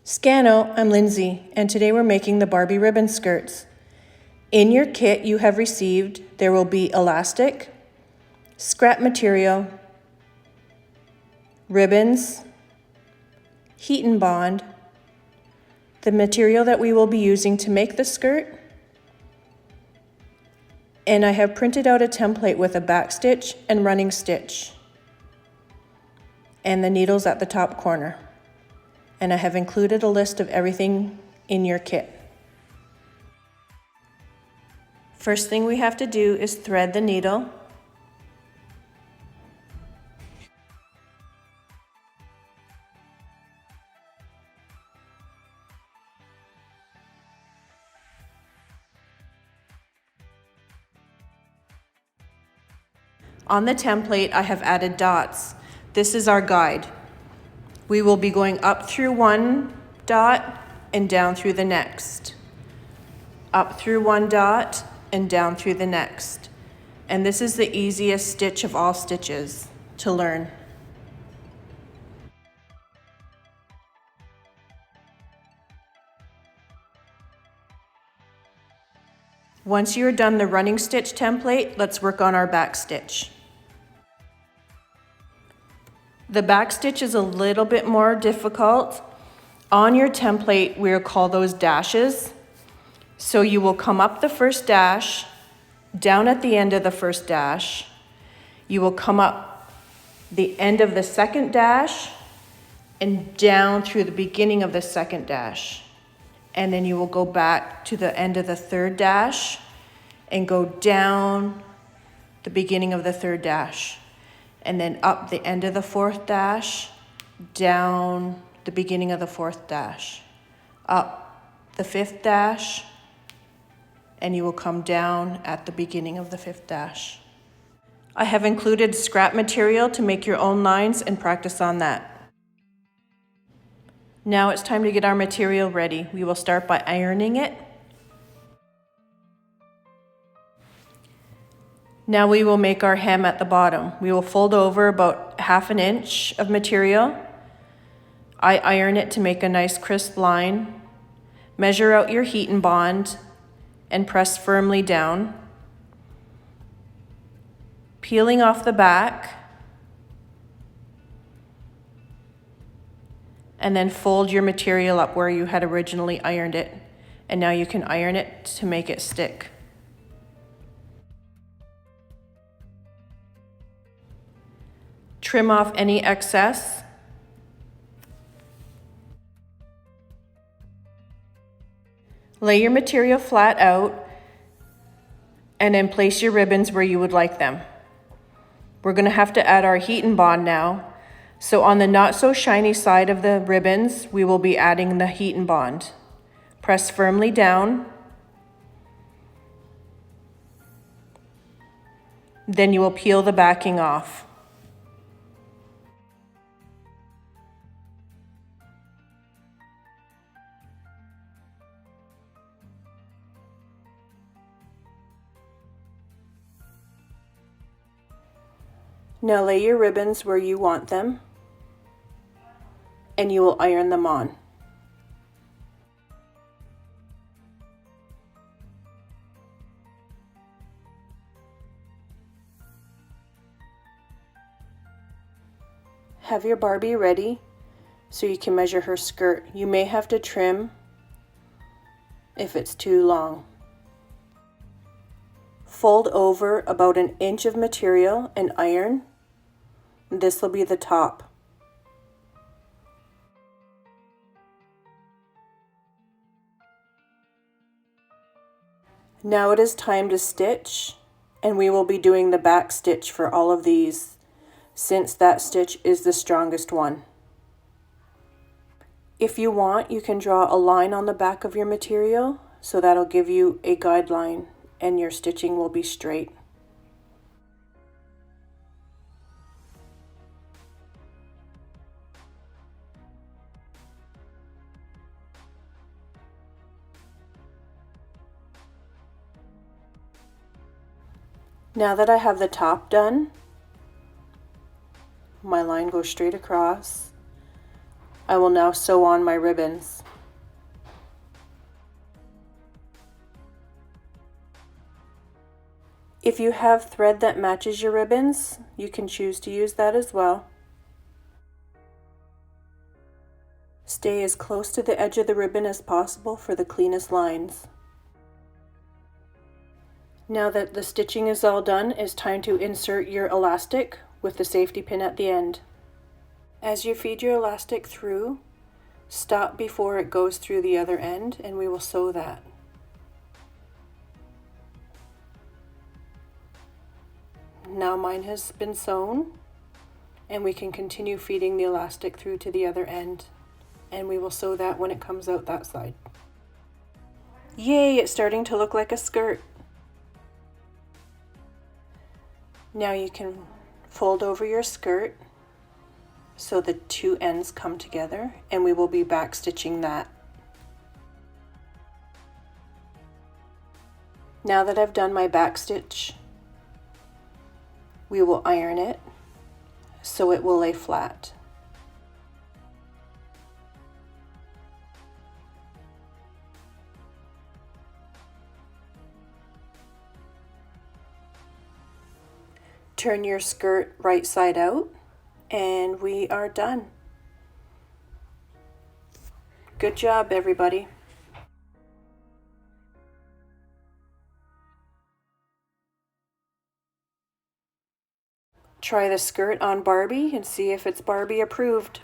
Scano, I'm Lindsay, and today we're making the Barbie ribbon skirts. In your kit you have received, there will be elastic, scrap material, ribbons, heat and bond, the material that we will be using to make the skirt, and I have printed out a template with a back stitch and running stitch, and the needles at the top corner. And I have included a list of everything in your kit. First thing we have to do is thread the needle. On the template, I have added dots. This is our guide. We will be going up through one dot and down through the next. Up through one dot and down through the next. And this is the easiest stitch of all stitches to learn. Once you're done the running stitch template, let's work on our back stitch. The back stitch is a little bit more difficult. On your template, we'll call those dashes. So you will come up the first dash, down at the end of the first dash. You will come up the end of the second dash and down through the beginning of the second dash. And then you will go back to the end of the third dash and go down the beginning of the third dash. And then up the end of the fourth dash, down the beginning of the fourth dash, up the fifth dash, and you will come down at the beginning of the fifth dash. I have included scrap material to make your own lines and practice on that. Now it's time to get our material ready. We will start by ironing it. Now we will make our hem at the bottom. We will fold over about 1/2 inch of material. I iron it to make a nice crisp line. Measure out your heat and bond and press firmly down. Peeling off the back, and then fold your material up where you had originally ironed it. And now you can iron it to make it stick. Trim off any excess. Lay your material flat out and then place your ribbons where you would like them. We're going to have to add our heat and bond now. So on the not so shiny side of the ribbons, we will be adding the heat and bond. Press firmly down. Then you will peel the backing off. Now lay your ribbons where you want them, and you will iron them on. Have your Barbie ready so you can measure her skirt. You may have to trim if it's too long. Fold over about 1 inch of material and iron. This will be the top. Now it is time to stitch, and we will be doing the back stitch for all of these, since that stitch is the strongest one. If you want, you can draw a line on the back of your material, so that'll give you a guideline and your stitching will be straight. Now that I have the top done, my line goes straight across. I will now sew on my ribbons. If you have thread that matches your ribbons, you can choose to use that as well. Stay as close to the edge of the ribbon as possible for the cleanest lines. Now that the stitching is all done, it's time to insert your elastic with the safety pin at the end. As you feed your elastic through, stop before it goes through the other end and we will sew that. Now mine has been sewn and we can continue feeding the elastic through to the other end and we will sew that when it comes out that side. Yay, it's starting to look like a skirt. Now you can fold over your skirt so the two ends come together and we will be back stitching that. Now that I've done my back stitch, we will iron it so it will lay flat. Turn your skirt right side out and we are done. Good job, everybody. Try the skirt on Barbie and see if it's Barbie approved.